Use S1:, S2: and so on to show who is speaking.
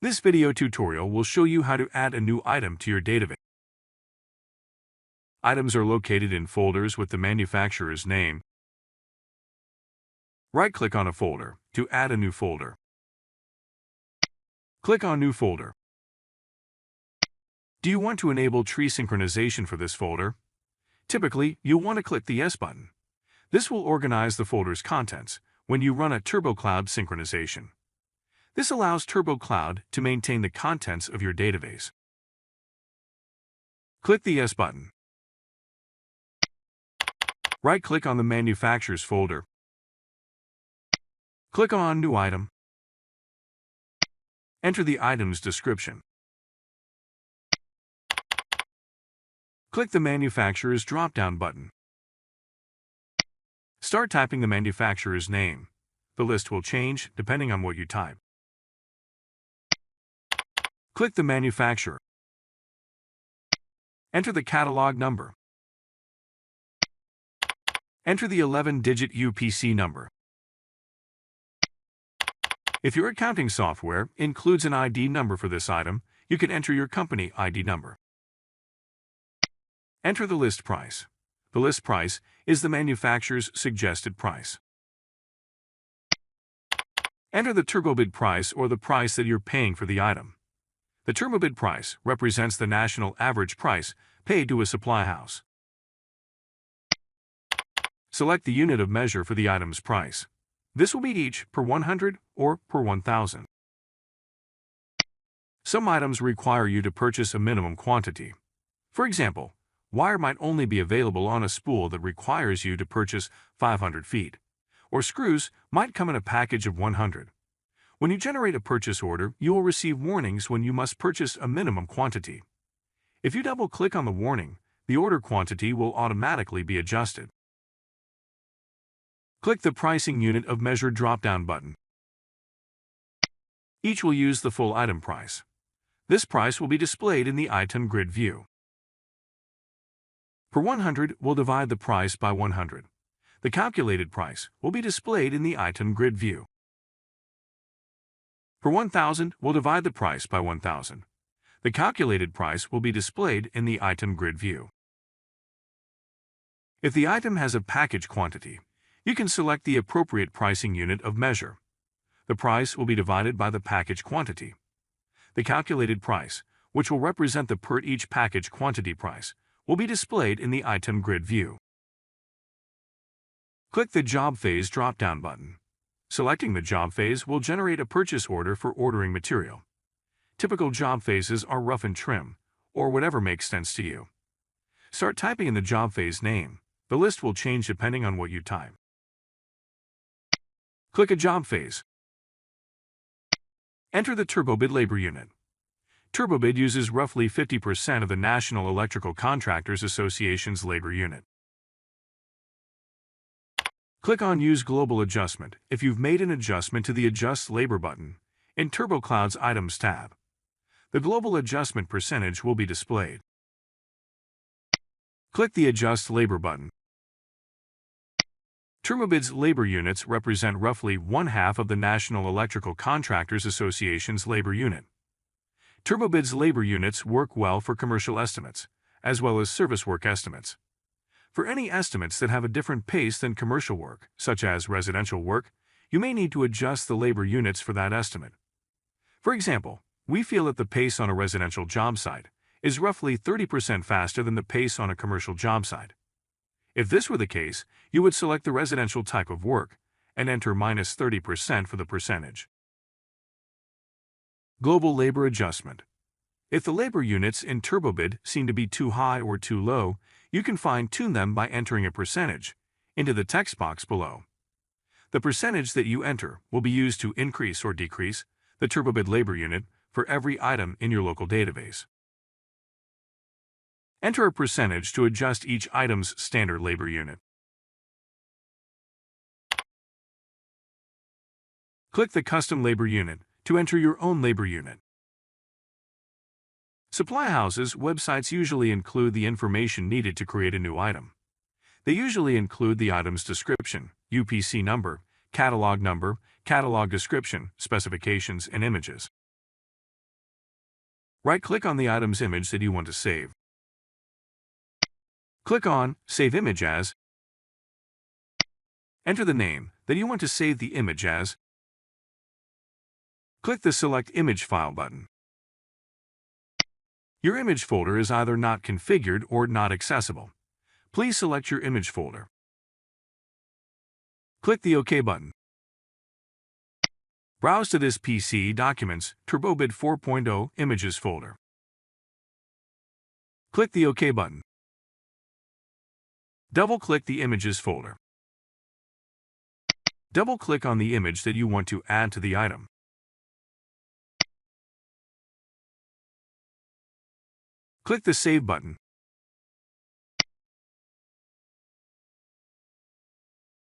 S1: This video tutorial will show you how to add a new item to your database. Items are located in folders with the manufacturer's name. Right-click on a folder to add a new folder. Click on New Folder. Do you want to enable tree synchronization for this folder? Typically, you'll want to click the Yes button. This will organize the folder's contents when you run a TurboCloud synchronization. This allows TurboCloud to maintain the contents of your database. Click the Yes button. Right-click on the manufacturer's folder. Click on New Item. Enter the item's description. Click the manufacturer's drop-down button. Start typing the manufacturer's name. The list will change depending on what you type. Click the manufacturer. Enter the catalog number. Enter the 11-digit UPC number. If your accounting software includes an ID number for this item, you can enter your company ID number. Enter the list price. The list price is the manufacturer's suggested price. Enter the TurboBid price or the price that you're paying for the item. The TurboBid price represents the national average price paid to a supply house. Select the unit of measure for the item's price. This will be each per 100 or per 1,000. Some items require you to purchase a minimum quantity. For example, wire might only be available on a spool that requires you to purchase 500 feet, or screws might come in a package of 100. When you generate a purchase order, you will receive warnings when you must purchase a minimum quantity. If you double-click on the warning, the order quantity will automatically be adjusted. Click the Pricing Unit of Measure drop-down button. Each will use the full item price. This price will be displayed in the item grid view. Per 100 will divide the price by 100. The calculated price will be displayed in the item grid view. Per 1,000 will divide the price by 1,000. The calculated price will be displayed in the item grid view. If the item has a package quantity, you can select the appropriate pricing unit of measure. The price will be divided by the package quantity. The calculated price, which will represent the per each package quantity price, will be displayed in the item grid view. Click the Job Phase drop-down button. Selecting the job phase will generate a purchase order for ordering material. Typical job phases are rough and trim, or whatever makes sense to you. Start typing in the job phase name. The list will change depending on what you type. Click a job phase. Enter the TurboBid labor unit. TurboBid uses roughly 50% of the National Electrical Contractors Association's labor unit. Click on Use Global Adjustment if you've made an adjustment to the Adjust Labor button in TurboCloud's Items tab. The global adjustment percentage will be displayed. Click the Adjust Labor button. TurboBid's labor units represent roughly one-half of the National Electrical Contractors Association's labor unit. TurboBid's labor units work well for commercial estimates, as well as service work estimates. For any estimates that have a different pace than commercial work, such as residential work, you may need to adjust the labor units for that estimate. For example, we feel that the pace on a residential job site is roughly 30% faster than the pace on a commercial job site. If this were the case, you would select the residential type of work and enter -30% for the percentage. Global Labor Adjustment. If the labor units in TurboBid seem to be too high or too low, you can fine-tune them by entering a percentage into the text box below. The percentage that you enter will be used to increase or decrease the TurboBid labor unit for every item in your local database. Enter a percentage to adjust each item's standard labor unit. Click the Custom Labor Unit to enter your own labor unit. Supply houses' websites usually include the information needed to create a new item. They usually include the item's description, UPC number, catalog description, specifications, and images. Right-click on the item's image that you want to save. Click on Save Image As. Enter the name that you want to save the image as. Click the Select Image File button. Your image folder is either not configured or not accessible. Please select your image folder. Click the OK button. Browse to this PC Documents TurboBid 4.0 Images folder. Click the OK button. Double-click the Images folder. Double-click on the image that you want to add to the item. Click the Save button.